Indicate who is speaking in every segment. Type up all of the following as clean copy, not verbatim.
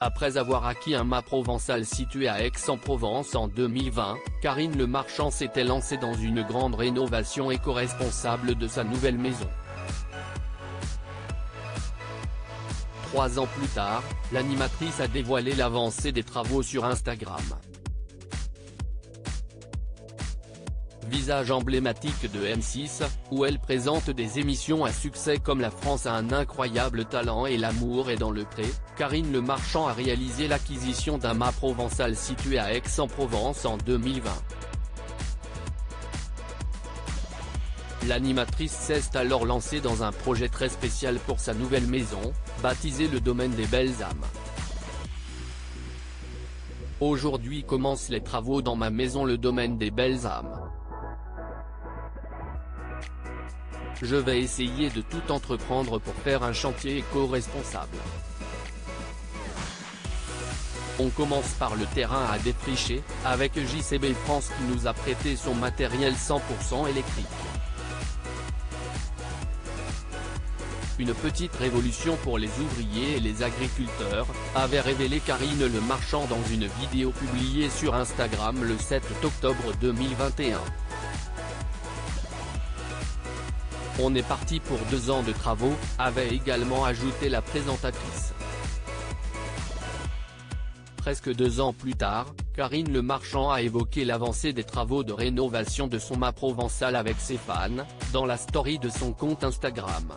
Speaker 1: Après avoir acquis un mât provençal situé à Aix-en-Provence en 2020, Karine Le Marchand s'était lancée dans une grande rénovation éco-responsable de sa nouvelle maison. 3 ans plus tard, l'animatrice a dévoilé l'avancée des travaux sur Instagram. Visage emblématique de M6, où elle présente des émissions à succès comme La France a un incroyable talent et L'amour est dans le pré, Karine Le Marchand a réalisé l'acquisition d'un mât provençal situé à Aix-en-Provence en 2020. L'animatrice s'est alors lancée dans un projet très spécial pour sa nouvelle maison, baptisé le Domaine des Belles Âmes. Aujourd'hui commencent les travaux dans ma maison le Domaine des Belles Âmes. Je vais essayer de tout entreprendre pour faire un chantier éco-responsable. On commence par le terrain à défricher, avec JCB France qui nous a prêté son matériel 100% électrique. Une petite révolution pour les ouvriers et les agriculteurs, avait révélé Karine Le Marchand dans une vidéo publiée sur Instagram le 7 octobre 2021. On est parti pour 2 ans de travaux, avait également ajouté la présentatrice. Presque 2 ans plus tard, Karine Le Marchand a évoqué l'avancée des travaux de rénovation de son mât provençal avec ses fans, dans la story de son compte Instagram.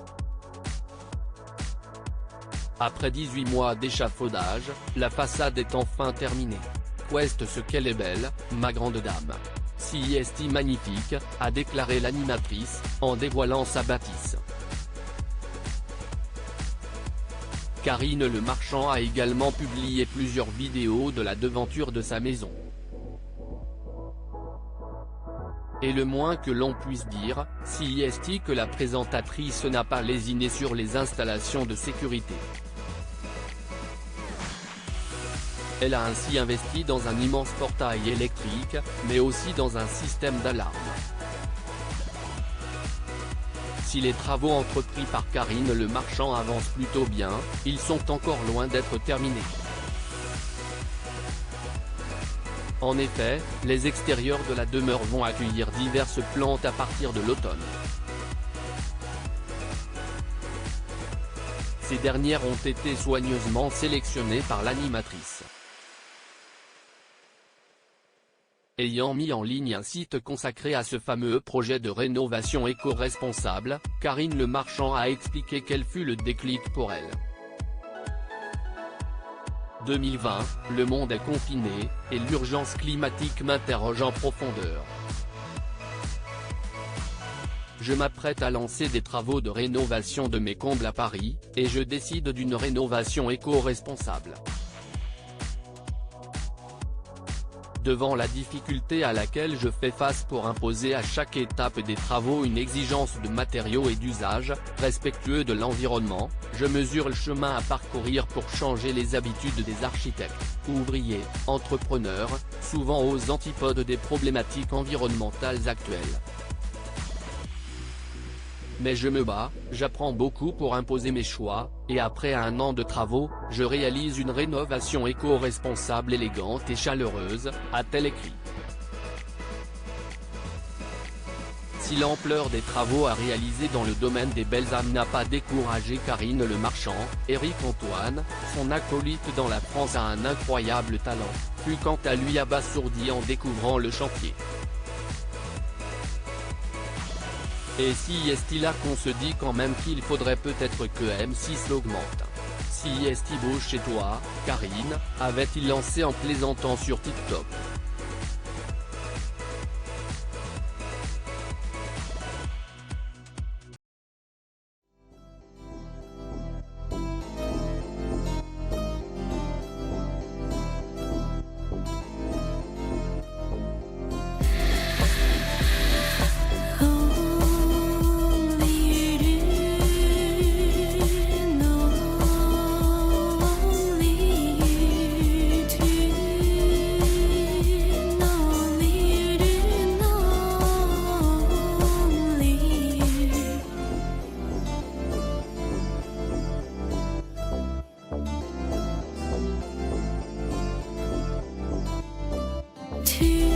Speaker 1: Après 18 mois d'échafaudage, la façade est enfin terminée. Ouest ce qu'elle est belle, ma grande dame. Si est magnifique, a déclaré l'animatrice, en dévoilant sa bâtisse. Karine Le Marchand a également publié plusieurs vidéos de la devanture de sa maison. Et le moins que l'on puisse dire, si est que la présentatrice n'a pas lésiné sur les installations de sécurité. Elle a ainsi investi dans un immense portail électrique, mais aussi dans un système d'alarme. Si les travaux entrepris par Karine Le Marchand avancent plutôt bien, ils sont encore loin d'être terminés. En effet, les extérieurs de la demeure vont accueillir diverses plantes à partir de l'automne. Ces dernières ont été soigneusement sélectionnées par l'animatrice. Ayant mis en ligne un site consacré à ce fameux projet de rénovation éco-responsable, Karine Le Marchand a expliqué quel fut le déclic pour elle. 2020, le monde est confiné, et l'urgence climatique m'interroge en profondeur. Je m'apprête à lancer des travaux de rénovation de mes combles à Paris, et je décide d'une rénovation éco-responsable. Devant la difficulté à laquelle je fais face pour imposer à chaque étape des travaux une exigence de matériaux et d'usage, respectueux de l'environnement, je mesure le chemin à parcourir pour changer les habitudes des architectes, ouvriers, entrepreneurs, souvent aux antipodes des problématiques environnementales actuelles. Mais je me bats, j'apprends beaucoup pour imposer mes choix, et après 1 an de travaux, je réalise une rénovation éco-responsable élégante et chaleureuse, a-t-elle écrit. Si l'ampleur des travaux à réaliser dans le domaine des Belles Âmes n'a pas découragé Karine Le Marchand, Éric Antoine, son acolyte dans La France a un incroyable talent, fut quant à lui abasourdi en découvrant le chantier. Et si est-il là qu'on se dit quand même qu'il faudrait peut-être que M6 l'augmente. Si est-il beau chez toi, Karine, avait-il lancé en plaisantant sur TikTok.
Speaker 2: 去。